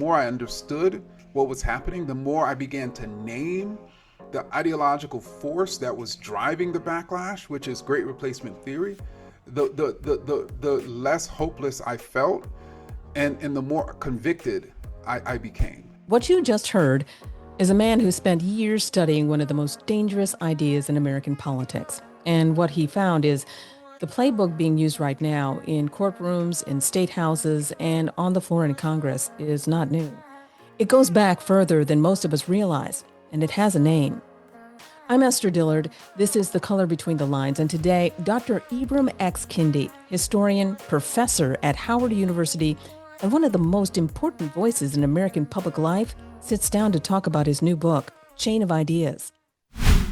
more I understood what was happening, the more I began to name the ideological force that was driving the backlash, which is great replacement theory, the less hopeless I felt, and the more convicted I became. What you just heard is a man who spent years studying one of the most dangerous ideas in American politics. And what he found is the playbook being used right now in courtrooms, in state houses, and on the floor in Congress is not new. It goes back further than most of us realize, and it has a name. I'm Esther Dillard. This is The Color Between the Lines, and today, Dr. Ibram X. Kendi, historian, professor at Howard University, and one of the most important voices in American public life, sits down to talk about his new book, Chain of Ideas.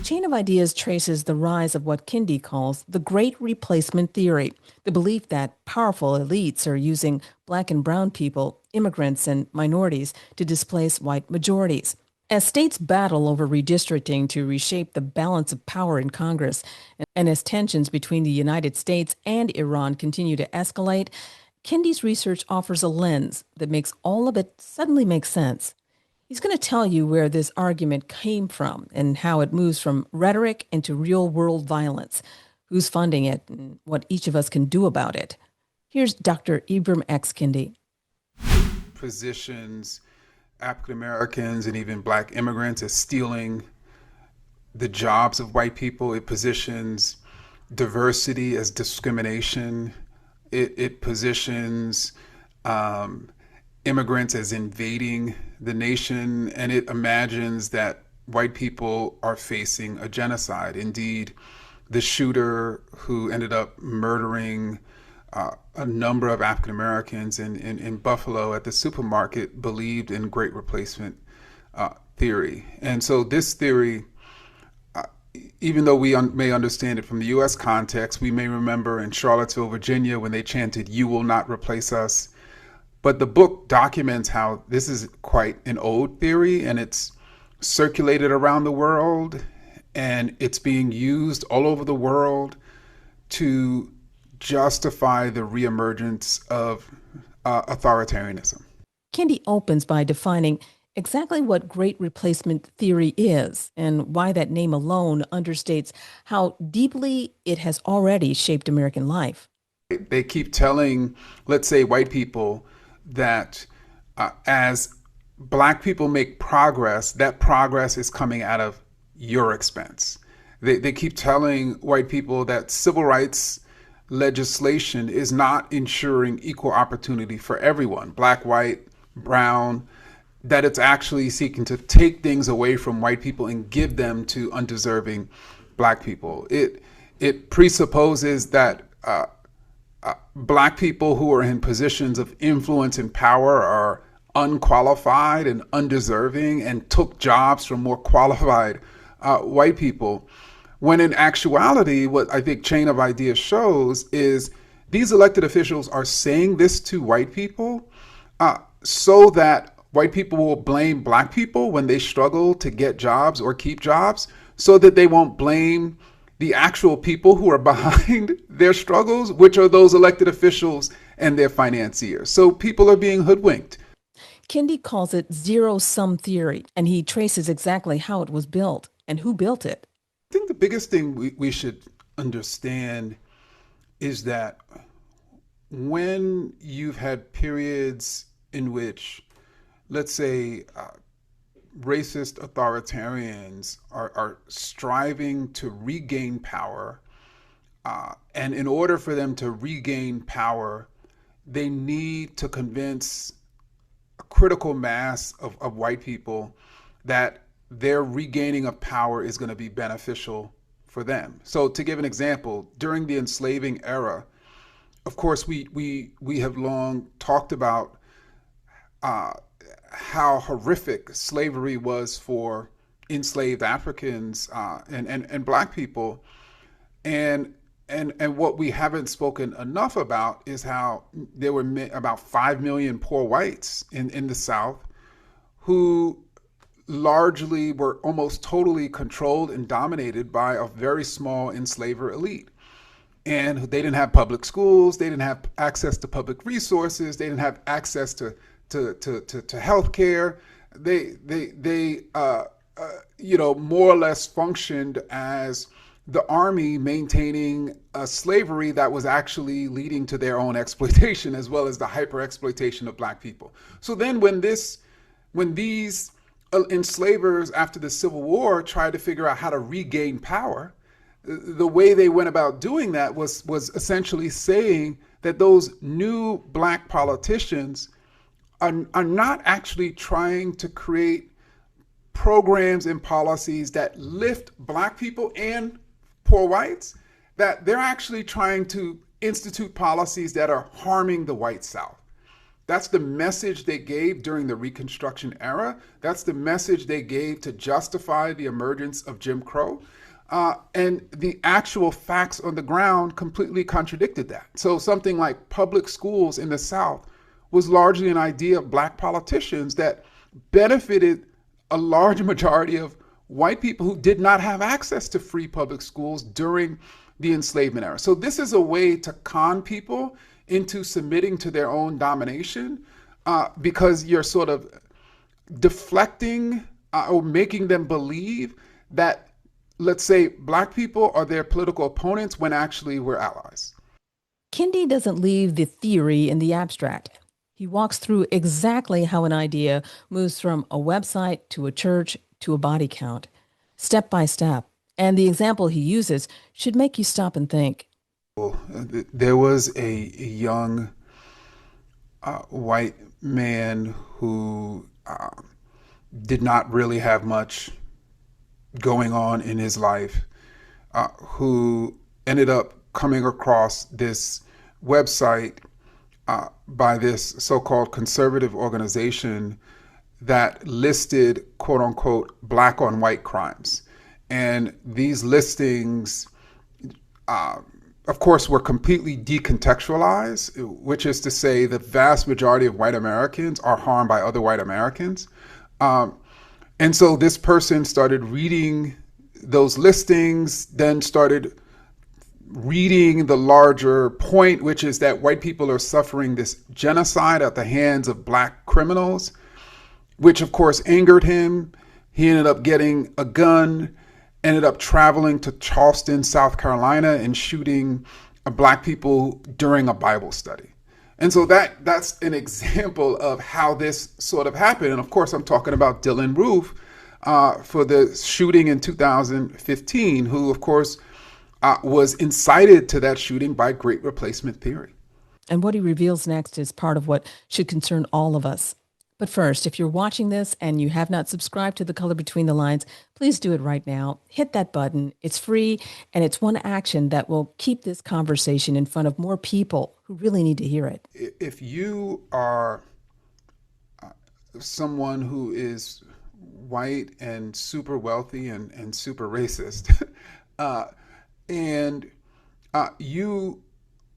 Chain of Ideas traces the rise of what Kendi calls the Great Replacement Theory, the belief that powerful elites are using Black and brown people, immigrants, and minorities to displace white majorities. As states battle over redistricting to reshape the balance of power in Congress, and as tensions between the United States and Iran continue to escalate, Kendi's research offers a lens that makes all of it suddenly make sense. He's going to tell you where this argument came from and how it moves from rhetoric into real-world violence, who's funding it, and what each of us can do about it. Here's Dr. Ibram X. Kendi. Positions African Americans and even Black immigrants as stealing the jobs of white people. It positions diversity as discrimination. It positions immigrants as invading the nation, and it imagines that white people are facing a genocide. Indeed, the shooter who ended up murdering a number of African Americans in Buffalo at the supermarket believed in great replacement theory. And so this theory, even though we may understand it from the U.S. context, we may remember in Charlottesville, Virginia, when they chanted, "You will not replace us." But the book documents how this is quite an old theory, and it's circulated around the world, and it's being used all over the world to justify the reemergence of authoritarianism. Kendi opens by defining exactly what great replacement theory is and why that name alone understates how deeply it has already shaped American life. They keep telling, let's say, white people that as Black people make progress, that progress is coming out of your expense. They keep telling white people that civil rights legislation is not ensuring equal opportunity for everyone, Black, white, brown, that it's actually seeking to take things away from white people and give them to undeserving Black people. It presupposes that Black people who are in positions of influence and power are unqualified and undeserving and took jobs from more qualified white people. When in actuality, what I think Chain of Ideas shows is these elected officials are saying this to white people so that white people will blame Black people when they struggle to get jobs or keep jobs, so that they won't blame the actual people who are behind their struggles, which are those elected officials and their financiers. So people are being hoodwinked. Kendi calls it zero-sum theory, and he traces exactly how it was built and who built it. I think the biggest thing we should understand is that when you've had periods in which, let's say, racist authoritarians are striving to regain power, and in order for them to regain power, they need to convince a critical mass of white people that their regaining of power is going to be beneficial for them. So to give an example, during the enslaving era, of course, we have long talked about how horrific slavery was for enslaved Africans and Black people. And what we haven't spoken enough about is how there were about 5 million poor whites in the South who largely were almost totally controlled and dominated by a very small enslaver elite. And they didn't have public schools, they didn't have access to public resources, they didn't have access to to healthcare. They more or less functioned as the army maintaining a slavery that was actually leading to their own exploitation, as well as the hyper exploitation of black people. So then when these enslavers after the Civil War tried to figure out how to regain power, the way they went about doing that was essentially saying that those new black politicians are not actually trying to create programs and policies that lift black people and poor whites, that they're actually trying to institute policies that are harming the white South. That's the message they gave during the Reconstruction era. That's the message they gave to justify the emergence of Jim Crow. And the actual facts on the ground completely contradicted that. So something like public schools in the South was largely an idea of black politicians that benefited a large majority of white people who did not have access to free public schools during the enslavement era. So this is a way to con people into submitting to their own domination, because you're sort of deflecting or making them believe that, let's say, black people are their political opponents when actually we're allies. Kendi doesn't leave the theory in the abstract. He walks through exactly how an idea moves from a website to a church to a body count, step by step. And the example he uses should make you stop and think. There was a young white man who did not really have much going on in his life, who ended up coming across this website by this so-called conservative organization that listed, quote unquote, black on white crimes. And these listings, of course, were completely decontextualized, which is to say the vast majority of white Americans are harmed by other white Americans. And so this person started reading those listings, then started reading the larger point, which is that white people are suffering this genocide at the hands of black criminals, which of course angered him. He ended up getting a gun, ended up traveling to Charleston, South Carolina, and shooting black people during a Bible study. And so that's an example of how this sort of happened. And of course, I'm talking about Dylann Roof for the shooting in 2015, who of course was incited to that shooting by Great Replacement theory. And what he reveals next is part of what should concern all of us. But first, if you're watching this and you have not subscribed to The Color Between the Lines, please do it right now. Hit that button. It's free, and it's one action that will keep this conversation in front of more people who really need to hear it. If you are someone who is white and super wealthy and super racist, and you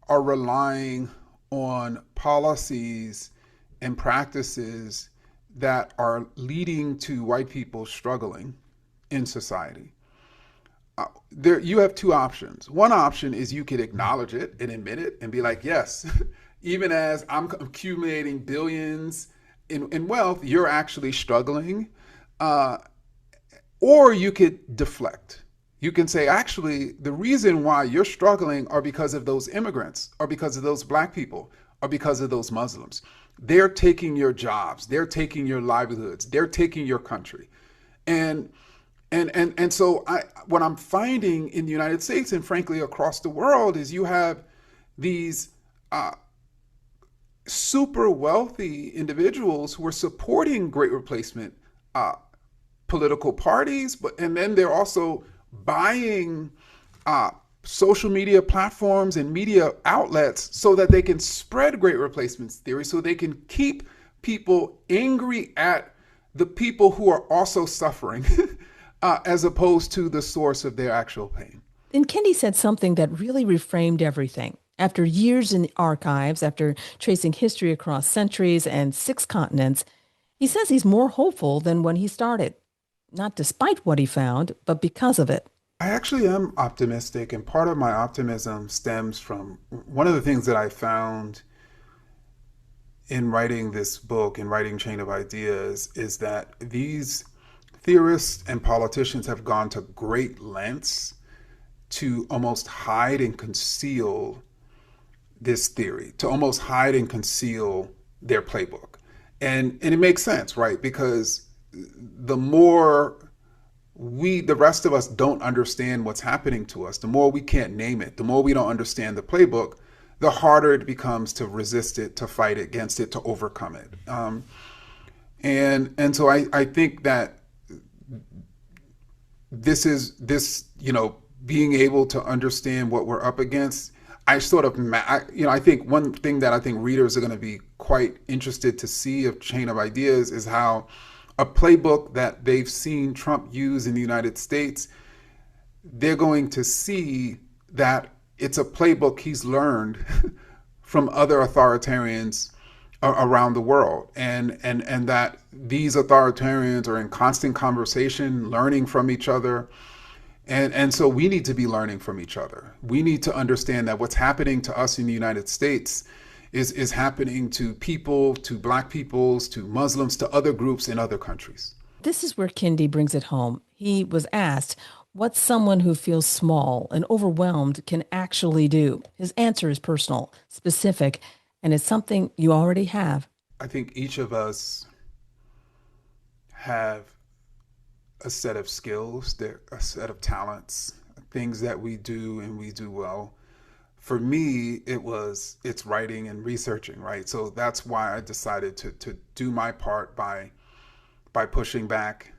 are relying on policies and practices that are leading to white people struggling in society, you have two options. One option is you could acknowledge it and admit it and be like, yes, even as I'm accumulating billions in wealth, you're actually struggling. Or you could deflect. You can say, actually, the reason why you're struggling are because of those immigrants, or because of those black people, or because of those Muslims. They're taking your jobs. They're taking your livelihoods. They're taking your country. And so what I'm finding in the United States and frankly across the world is you have these super wealthy individuals who are supporting Great Replacement political parties, and then they're also buying social media platforms and media outlets so that they can spread Great Replacement theory, so they can keep people angry at the people who are also suffering as opposed to the source of their actual pain. And Kendi said something that really reframed everything. After years in the archives, after tracing history across centuries and 6 continents, he says he's more hopeful than when he started. Not despite what he found, but because of it. I actually am optimistic, and part of my optimism stems from one of the things that I found in writing this book and writing Chain of Ideas is that these theorists and politicians have gone to great lengths to almost hide and conceal this theory, to almost hide and conceal their playbook. And it makes sense, right? Because the more the rest of us don't understand what's happening to us, the more we can't name it, the more we don't understand the playbook, the harder it becomes to resist it, to fight against it, to overcome it. And so I think that this, being able to understand what we're up against, I think one thing that I think readers are going to be quite interested to see of Chain of Ideas is how a playbook that they've seen Trump use in the United States, they're going to see that it's a playbook he's learned from other authoritarians around the world, and that these authoritarians are in constant conversation, learning from each other. And so we need to be learning from each other. We need to understand that what's happening to us in the United States is happening to people, to Black peoples, to Muslims, to other groups in other countries. This is where Kendi brings it home. He was asked what someone who feels small and overwhelmed can actually do. His answer is personal, specific, and it's something you already have. I think each of us have a set of skills, a set of talents, things that we do and we do well. For me, it's writing and researching, right? So that's why I decided to do my part by pushing back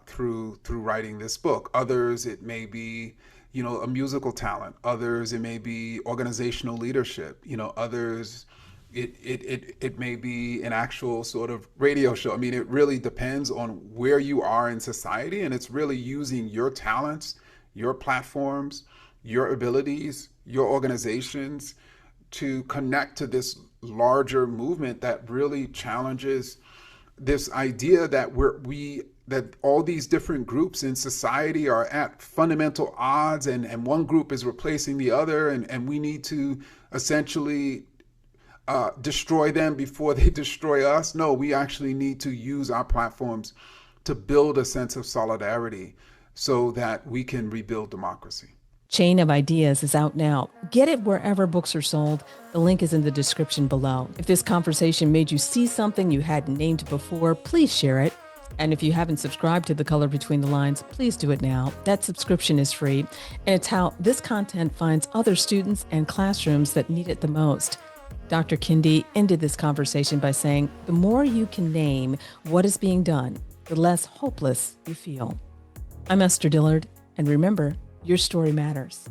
through writing this book. Others, it may be, a musical talent. Others, it may be organizational leadership. Others, it may be an actual sort of radio show. I mean, it really depends on where you are in society, and it's really using your talents, your platforms, your abilities, your organizations to connect to this larger movement that really challenges this idea that that all these different groups in society are at fundamental odds, and one group is replacing the other, and we need to essentially destroy them before they destroy us. No, we actually need to use our platforms to build a sense of solidarity so that we can rebuild democracy. Chain of Ideas is out now. Get it wherever books are sold. The link is in the description below. If this conversation made you see something you hadn't named before, please share it. And if you haven't subscribed to The Color Between the Lines, please do it now. That subscription is free, and it's how this content finds other students and classrooms that need it the most. Dr. Kendi ended this conversation by saying, the more you can name what is being done, the less hopeless you feel. I'm Esther Dillard, and remember, your story matters.